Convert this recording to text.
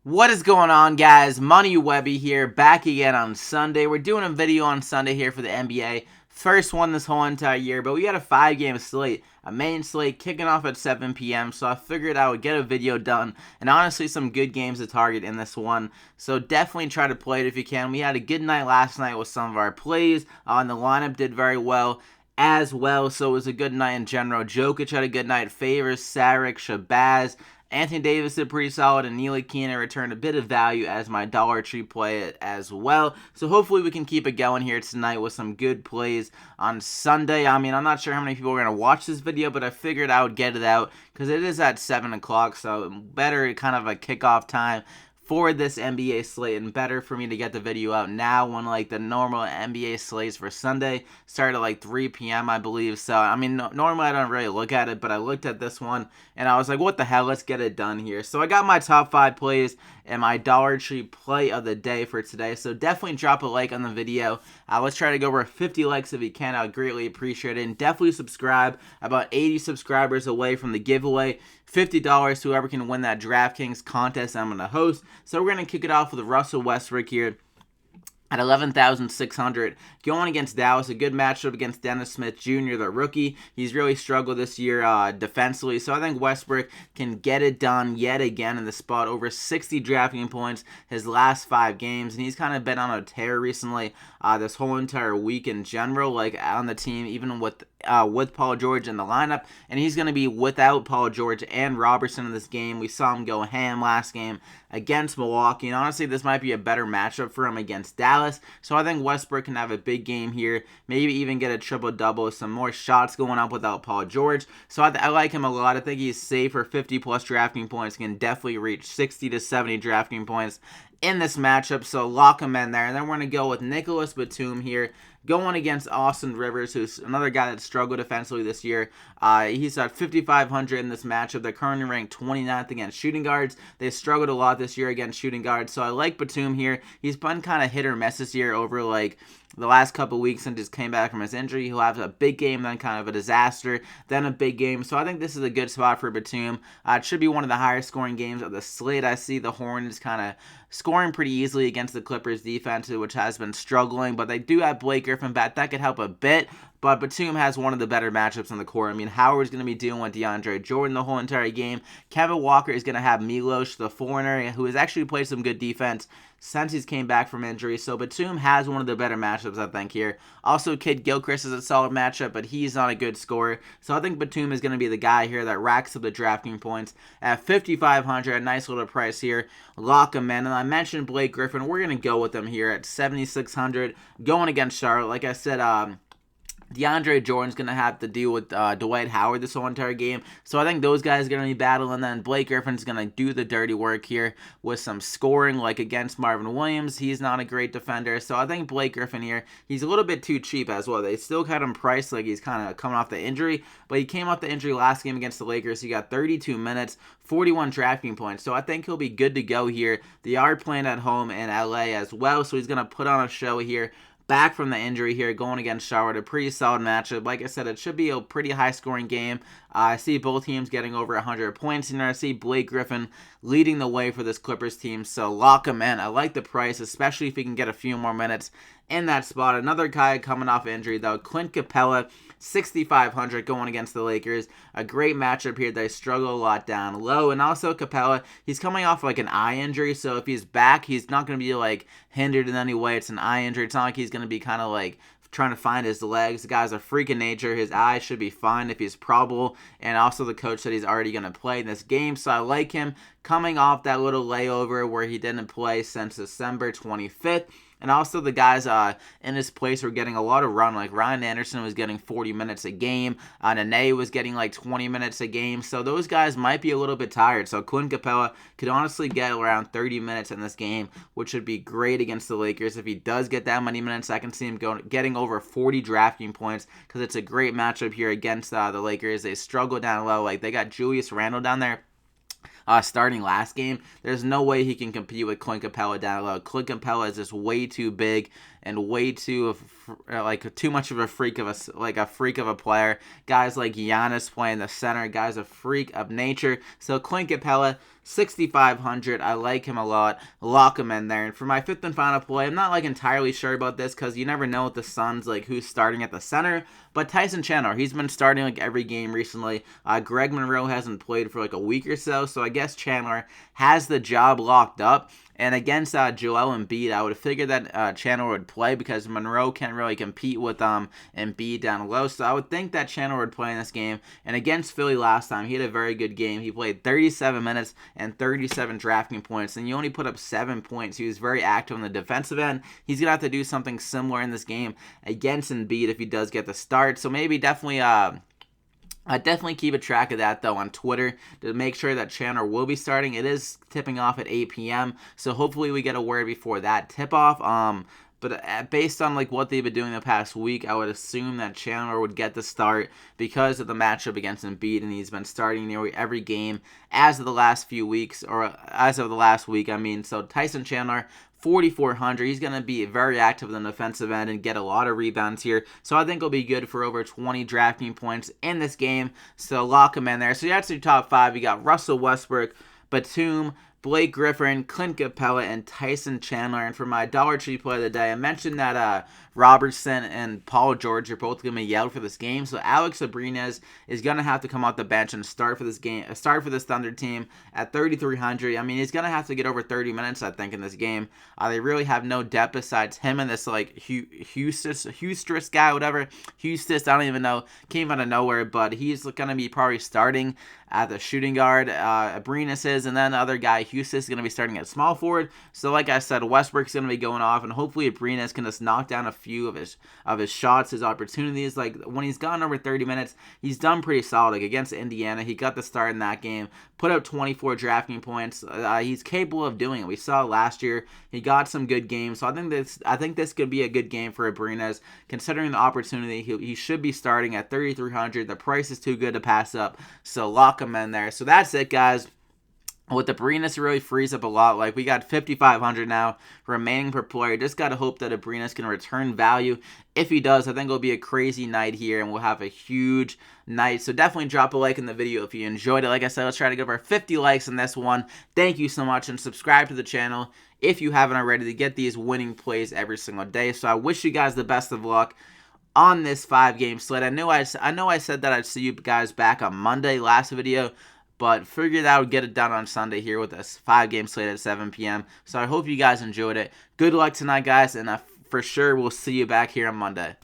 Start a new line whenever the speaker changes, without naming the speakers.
What is going on, guys? Money Webby here, back again on Sunday. We're doing a video on Sunday here for the NBA. First one this whole entire year, but we got a 5-game slate, a main slate kicking off at 7 p.m., so I figured I would get a video done, and honestly some good games to target in this one, so definitely try to play it if you can. We had a good night last night with some of our plays, and the lineup did very well as well, so it was a good night in general. Jokic had a good night, Favors, Saric, Shabazz, Anthony Davis did pretty solid, and Neely Keenan returned a bit of value as my Dollar Tree play as well. So hopefully we can keep it going here tonight with some good plays on Sunday. I mean, I'm not sure how many people are going to watch this video, but I figured I would get it out because it is at 7 o'clock, so better kind of a kickoff time for this NBA slate, and better for me to get the video out now when like the normal NBA slates for Sunday start at like 3 p.m. I believe. So I mean, normally I don't really look at it, but I looked at this one and I was like, what the hell, let's get it done here. So I got my top 5 plays and my Dollar Tree play of the day for today, so definitely drop a like on the video. Let's try to go over 50 likes if you can. I would greatly appreciate it, and definitely subscribe. About 80 subscribers away from the giveaway, $50, whoever can win that DraftKings contest I'm going to host. So we're going to kick it off with Russell Westbrook here at 11,600, going against Dallas. A good matchup against Dennis Smith Jr., the rookie. He's really struggled this year defensively, so I think Westbrook can get it done yet again in the spot. Over 60 drafting points his last 5 games, and he's kind of been on a tear recently this whole entire week in general, like on the team, even with Paul George in the lineup, and he's going to be without Paul George and Robertson in this game. We saw him go ham last game against Milwaukee, and honestly, this might be a better matchup for him against Dallas, so I think Westbrook can have a big game here, maybe even get a triple-double, some more shots going up without Paul George, so I like him a lot. I think he's safe for 50-plus drafting points, can definitely reach 60 to 70 drafting points in this matchup, so lock him in there. And then we're going to go with Nicolas Batum here, going against Austin Rivers, who's another guy that struggled defensively this year. He's at 5,500 in this matchup. They're currently ranked 29th against shooting guards. They struggled a lot this year against shooting guards, so I like Batum here. He's been kind of hit or miss this year over like the last couple weeks since he came back from his injury. He'll have a big game, then kind of a disaster, then a big game. So I think this is a good spot for Batum. It should be one of the higher scoring games of the slate. I see the Hornets kind of scoring pretty easily against the Clippers defense, which has been struggling, but they do have Blake Griffin back. That could help a bit, but Batum has one of the better matchups on the court. I mean, Howard's going to be dealing with DeAndre Jordan the whole entire game. Kevin Walker is going to have Milos, the foreigner, who has actually played some good defense since he's came back from injury. So Batum has one of the better matchups, I think, here. Also, Kid Gilchrist is a solid matchup, but he's not a good scorer. So I think Batum is going to be the guy here that racks up the drafting points at 5,500. A nice little price here. Lock him in. And I mentioned Blake Griffin. We're going to go with him here at 7,600, going against Charlotte. Like I said, DeAndre Jordan's going to have to deal with Dwight Howard this whole entire game. So I think those guys are going to be battling. And then Blake Griffin's going to do the dirty work here with some scoring, like against Marvin Williams. He's not a great defender. So I think Blake Griffin here, he's a little bit too cheap as well. They still had him priced like he's kind of coming off the injury. But he came off the injury last game against the Lakers. He got 32 minutes, 41 drafting points. So I think he'll be good to go here. They are playing at home in LA as well. So he's going to put on a show here. Back from the injury here, going against Charlotte, a pretty solid matchup. Like I said, it should be a pretty high-scoring game. I see both teams getting over 100 points, and I see Blake Griffin leading the way for this Clippers team, so lock him in. I like the price, especially if he can get a few more minutes in that spot. Another guy coming off injury, though, Clint Capela, 6,500 going against the Lakers. A great matchup here. They struggle a lot down low. And also Capela, he's coming off like an eye injury, so if he's back, he's not going to be like hindered in any way. It's an eye injury. It's not like he's going to be kind of like trying to find his legs. The guy's a freak of nature. His eyes should be fine if he's probable. And also the coach said he's already going to play in this game. So I like him coming off that little layover where he didn't play since December 25th. And also the guys in his place were getting a lot of run. Like Ryan Anderson was getting 40 minutes a game. Nene was getting like 20 minutes a game. So those guys might be a little bit tired. So Clint Capela could honestly get around 30 minutes in this game, which would be great against the Lakers. If he does get that many minutes, I can see him getting over 40 drafting points because it's a great matchup here against the Lakers. They struggle down low. Like they got Julius Randle down there. Starting last game, there's no way he can compete with Clint Capela down low. Clint Capela is just way too big and way too too much of a freak of a player. Guys like Giannis playing the center, guys a freak of nature. So Clint Capela, 6,500. I like him a lot. Lock him in there. And for my fifth and final play, I'm not like entirely sure about this because you never know with the Suns like who's starting at the center. But Tyson Chandler, he's been starting like every game recently. Greg Monroe hasn't played for like a week or so I guess Chandler has the job locked up. And against Joel Embiid, I would have figured that Chandler would play because Monroe can't really compete with Embiid down low. So I would think that Chandler would play in this game. And against Philly last time, he had a very good game. He played 37 minutes and 37 drafting points, and he only put up 7 points. He was very active on the defensive end. He's going to have to do something similar in this game against Embiid if he does get the start. So maybe definitely I definitely keep a track of that, though, on Twitter to make sure that Chandler will be starting. It is tipping off at 8 p.m., so hopefully we get a word before that tip-off. But based on like what they've been doing the past week, I would assume that Chandler would get the start because of the matchup against Embiid, and he's been starting nearly every game as of the last few weeks, or as of the last week, I mean. So Tyson Chandler, 4,400. He's going to be very active on the defensive end and get a lot of rebounds here. So I think he'll be good for over 20 drafting points in this game. So lock him in there. So that's your top five. You got Russell Westbrook, Batum, Blake Griffin, Clint Capela, and Tyson Chandler. And for my Dollar Tree play of the day, I mentioned that Robertson and Paul George are both going to be out for this game. So Alex Abrines is going to have to come off the bench and start for this game, start for this Thunder team at 3,300. I mean, he's going to have to get over 30 minutes, I think, in this game. They really have no depth besides him and this like Hustis guy, whatever. Hustis, I don't even know, came out of nowhere, but he's going to be probably starting at the shooting guard. Abrines is, and then the other guy, Hustis, is going to be starting at small forward. So like I said, Westbrook's going to be going off, and hopefully Abrines can just knock down a few of his shots, his opportunities. Like when he's gone over 30 minutes, he's done pretty solid. Like against Indiana, he got the start in that game, put out 24 drafting points. He's capable of doing it. We saw last year he got some good games. So I think this could be a good game for Abrines, considering the opportunity. He should be starting at 3,300. The price is too good to pass up. So lock him in there. So that's it, guys. With Abrines, it really frees up a lot. Like, we got 5,500 now remaining per player. Just got to hope that Abrines can return value. If he does, I think it'll be a crazy night here, and we'll have a huge night. So definitely drop a like in the video if you enjoyed it. Like I said, let's try to get over 50 likes in this one. Thank you so much, and subscribe to the channel if you haven't already to get these winning plays every single day. So I wish you guys the best of luck on this 5-game slate. I know I said that I'd see you guys back on Monday, last video, but figured I would get it done on Sunday here with this 5-game slate at 7 p.m. So I hope you guys enjoyed it. Good luck tonight, guys, and for sure we'll see you back here on Monday.